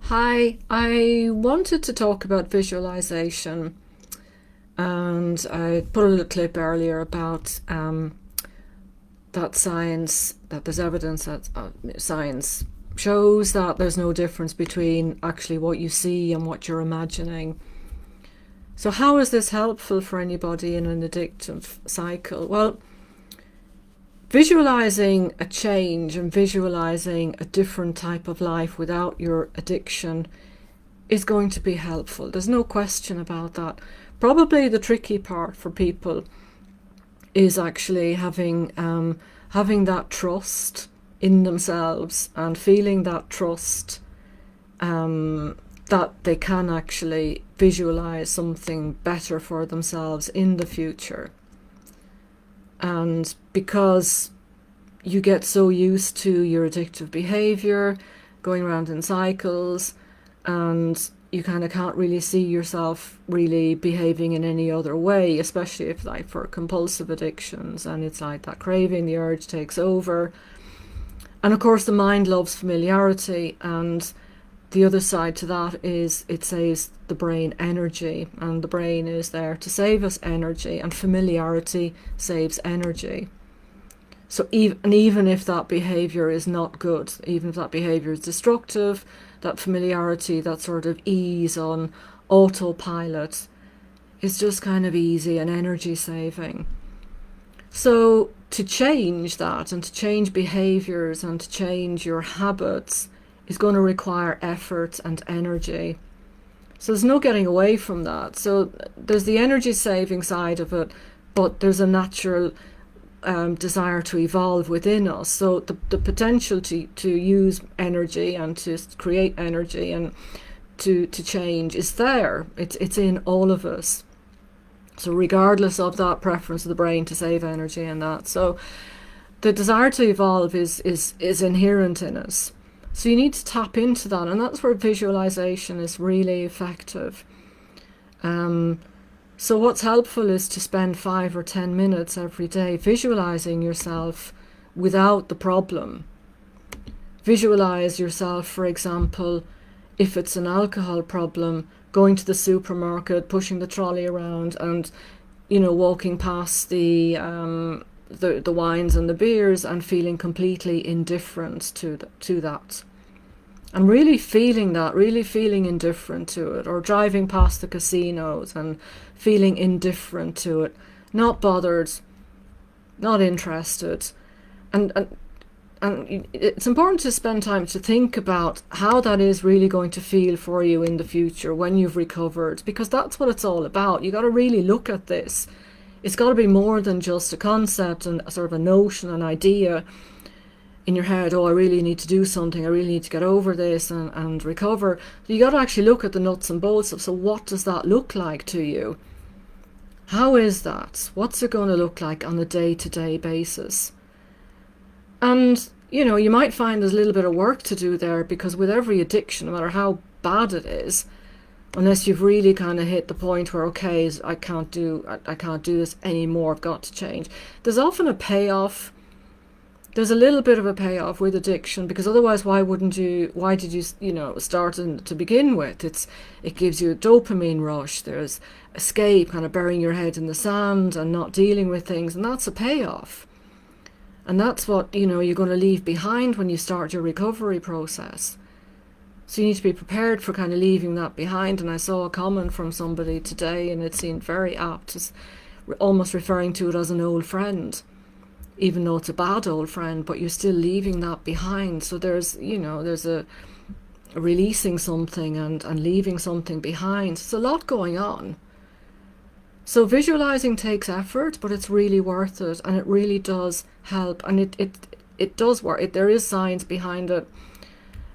Hi, I wanted to talk about visualization, and I put a little clip earlier about that there's evidence that science shows that there's no difference between actually what you see and what you're imagining. So how is this helpful for anybody in an addictive cycle? Well, visualizing a change and visualizing a different type of life without your addiction is going to be helpful. There's no question about that. Probably the tricky part for people is actually having that trust in themselves and feeling that trust that they can actually visualize something better for themselves in the future. And because you get so used to your addictive behavior, going around in cycles, and you kind of can't really see yourself really behaving in any other way, especially if like for compulsive addictions, and it's like that craving, the urge takes over. And of course the mind loves familiarity, and the other side to that is it saves the brain energy, and the brain is there to save us energy, and familiarity saves energy. So even if that behavior is not good, even if that behavior is destructive, that familiarity, that sort of ease on autopilot is just kind of easy and energy saving. So to change that and to change behaviors and to change your habits is going to require effort and energy. So there's no getting away from that. So there's the energy saving side of it, but there's a natural desire to evolve within us. So the potential to use energy and to create energy and to change is there. It's in all of us. So regardless of that preference of the brain to save energy and that. So the desire to evolve is inherent in us. So you need to tap into that, and that's where visualization is really effective. So what's helpful is to spend 5 or 10 minutes every day visualizing yourself without the problem. Visualize yourself, for example, if it's an alcohol problem, going to the supermarket, pushing the trolley around, and walking past the wines and the beers and feeling completely indifferent to that. And really feeling that, really feeling indifferent to it, or driving past the casinos and feeling indifferent to it, not bothered, not interested. And it's important to spend time to think about how that is really going to feel for you in the future when you've recovered, because that's what it's all about. You got to really look at this. It's got to be more than just a concept and a sort of a notion, an idea in your head. Oh, I really need to do something. I really need to get over this and recover. You got to actually look at the nuts and bolts of, so what does that look like to you? How is that? What's it going to look like on a day-to-day basis? And, you might find there's a little bit of work to do there, because with every addiction, no matter how bad it is, unless you've really kind of hit the point where, okay, I can't do this anymore, I've got to change. There's often a payoff. There's a little bit of a payoff with addiction, because otherwise why did you start to begin with? It gives you a dopamine rush. There's escape, kind of burying your head in the sand and not dealing with things, and that's a payoff. And that's what, you're going to leave behind when you start your recovery process. So you need to be prepared for kind of leaving that behind. And I saw a comment from somebody today, and it seemed very apt, as almost referring to it as an old friend, even though it's a bad old friend, but you're still leaving that behind. So there's a releasing something and leaving something behind. There's a lot going on. So visualizing takes effort, but it's really worth it, and it really does help, and it does work. There is science behind it.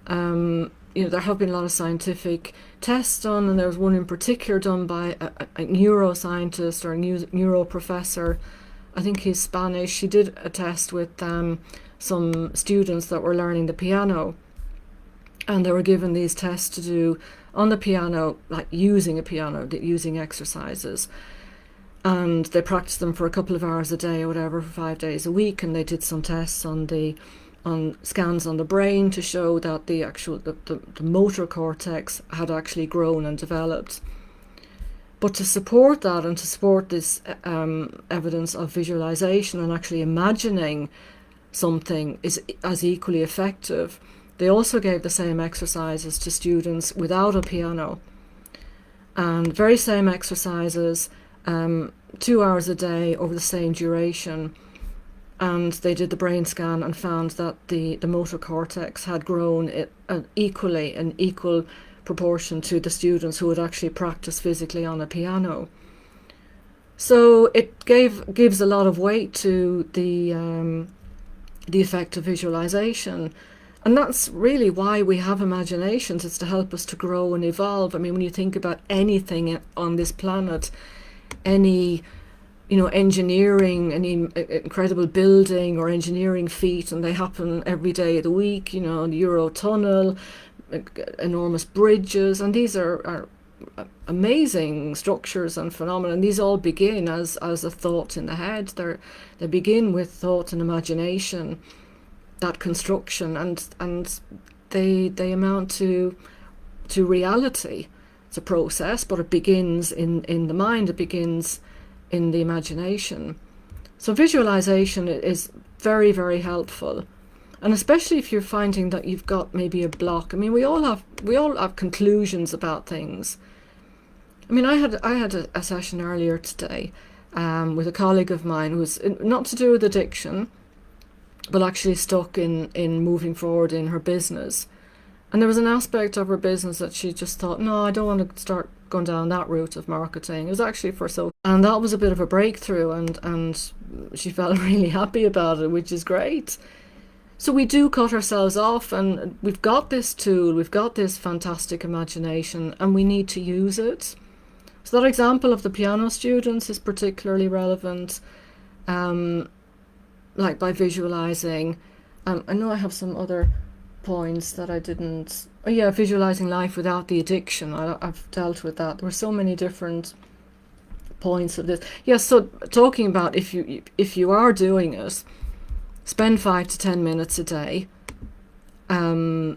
There have been a lot of scientific tests done, and there was one in particular done by a neuroscientist or a neuro professor. I think he's Spanish. He did a test with some students that were learning the piano, and they were given these tests to do on the piano, like using a piano, using exercises. And they practiced them for a couple of hours a day or whatever for 5 days a week, and they did some tests on the on scans on the brain to show that the motor cortex had actually grown and developed. But to support that and to support this evidence of visualization and actually imagining something is as equally effective, they also gave the same exercises to students without a piano. And very same exercises, 2 hours a day over the same duration. And they did the brain scan and found that the motor cortex had grown equally, in equal proportion to the students who would actually practice physically on a piano. So it gives a lot of weight to the effect of visualization. And that's really why we have imaginations. It's to help us to grow and evolve. I mean, when you think about anything on this planet, any engineering, any incredible building or engineering feat, and they happen every day of the week, the Eurotunnel, enormous bridges, and these are amazing structures and phenomena, and these all begin as a thought in the head. They begin with thought and imagination, that construction, and they amount to reality. It's a process, but it begins in the mind, it begins in the imagination. So visualization is very, very helpful. And especially if you're finding that you've got maybe a block. I mean, we all have conclusions about things. I mean, I had a session earlier today with a colleague of mine who was not to do with addiction, but actually stuck in moving forward in her business. And there was an aspect of her business that she just thought, no, I don't want to start going down that route of marketing. It was actually for so, and that was a bit of a breakthrough, and she felt really happy about it, which is great. So we do cut ourselves off, and we've got this tool, we've got this fantastic imagination, and we need to use it. So that example of the piano students is particularly relevant, like by visualizing. I know I have some other points that I didn't. Oh yeah, visualizing life without the addiction. I've dealt with that. There were so many different points of this. Yes, so talking about if you are doing it, spend 5 to 10 minutes a day, and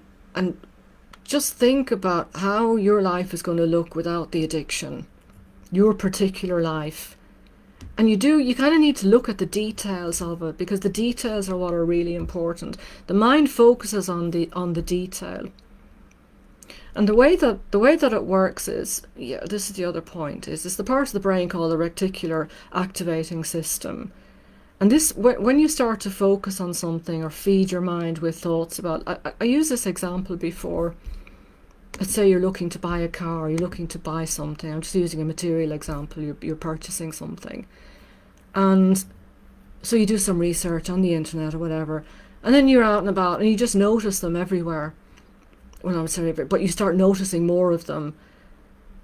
just think about how your life is going to look without the addiction, your particular life. And you kind of need to look at the details of it, because the details are what are really important. The mind focuses on the detail. And the way that it works is, this is the other point, is it's the part of the brain called the reticular activating system. And this, when you start to focus on something or feed your mind with thoughts about, I used this example before. Let's say you're looking to buy a car, you're looking to buy something. I'm just using a material example. You're purchasing something. And so you do some research on the internet or whatever, and then you're out and about and you just notice them everywhere. Well, I'm sorry, but you start noticing more of them,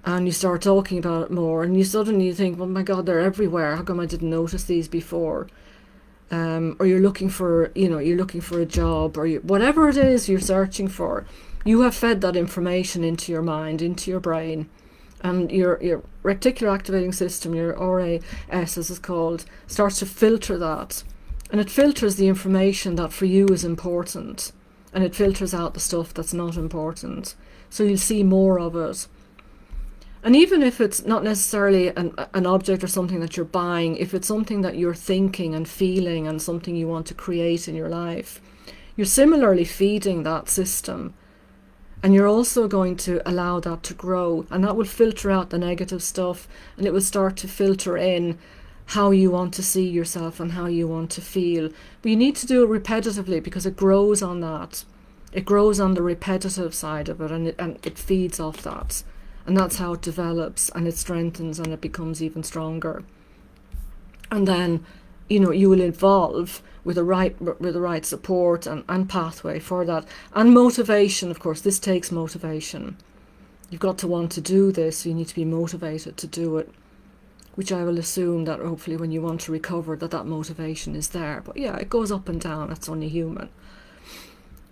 and you start talking about it more, and you suddenly think, oh my God, they're everywhere. How come I didn't notice these before? Or you're looking for a job, or whatever it is you're searching for. You have fed that information into your mind, into your brain, and your reticular activating system, your RAS as it's called, starts to filter that. And it filters the information that for you is important, and it filters out the stuff that's not important. So you'll see more of it. And even if it's not necessarily an object or something that you're buying, if it's something that you're thinking and feeling and something you want to create in your life, you're similarly feeding that system. And you're also going to allow that to grow, and that will filter out the negative stuff, and it will start to filter in how you want to see yourself and how you want to feel. But you need to do it repetitively, because it grows on that. It grows on the repetitive side of it, and it feeds off that. And that's how it develops, and it strengthens, and it becomes even stronger. And then, you will evolve with the right support and pathway for that. And motivation, of course, this takes motivation. You've got to want to do this, so you need to be motivated to do it, which I will assume that hopefully when you want to recover, that motivation is there. But yeah, it goes up and down, it's only human.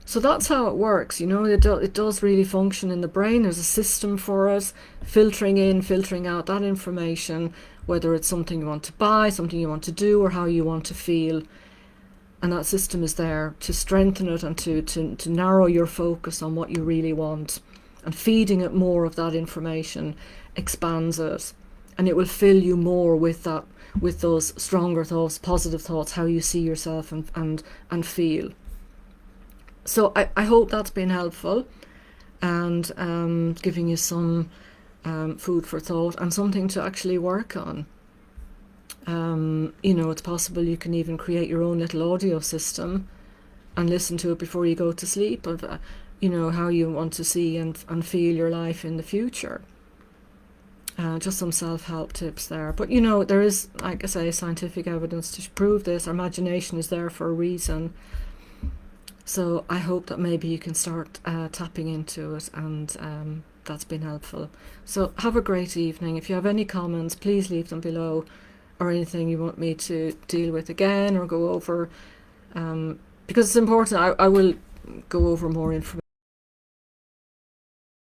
So that's how it works, it does really function in the brain. There's a system for it, filtering in, filtering out that information, whether it's something you want to buy, something you want to do, or how you want to feel. And that system is there to strengthen it and to narrow your focus on what you really want. And feeding it more of that information expands it, and it will fill you more with that, with those stronger thoughts, positive thoughts, how you see yourself and feel. So I hope that's been helpful, and giving you some food for thought and something to actually work on. You know, it's possible you can even create your own little audio system and listen to it before you go to sleep, of you know, how you want to see and feel your life in the future. Just some self-help tips there. But you know, there is, like I say, scientific evidence to prove this. Our imagination is there for a reason. So I hope that maybe you can start tapping into it, and that's been helpful. So have a great evening. If you have any comments, please leave them below, or anything you want me to deal with again or go over, because it's important. I will go over more information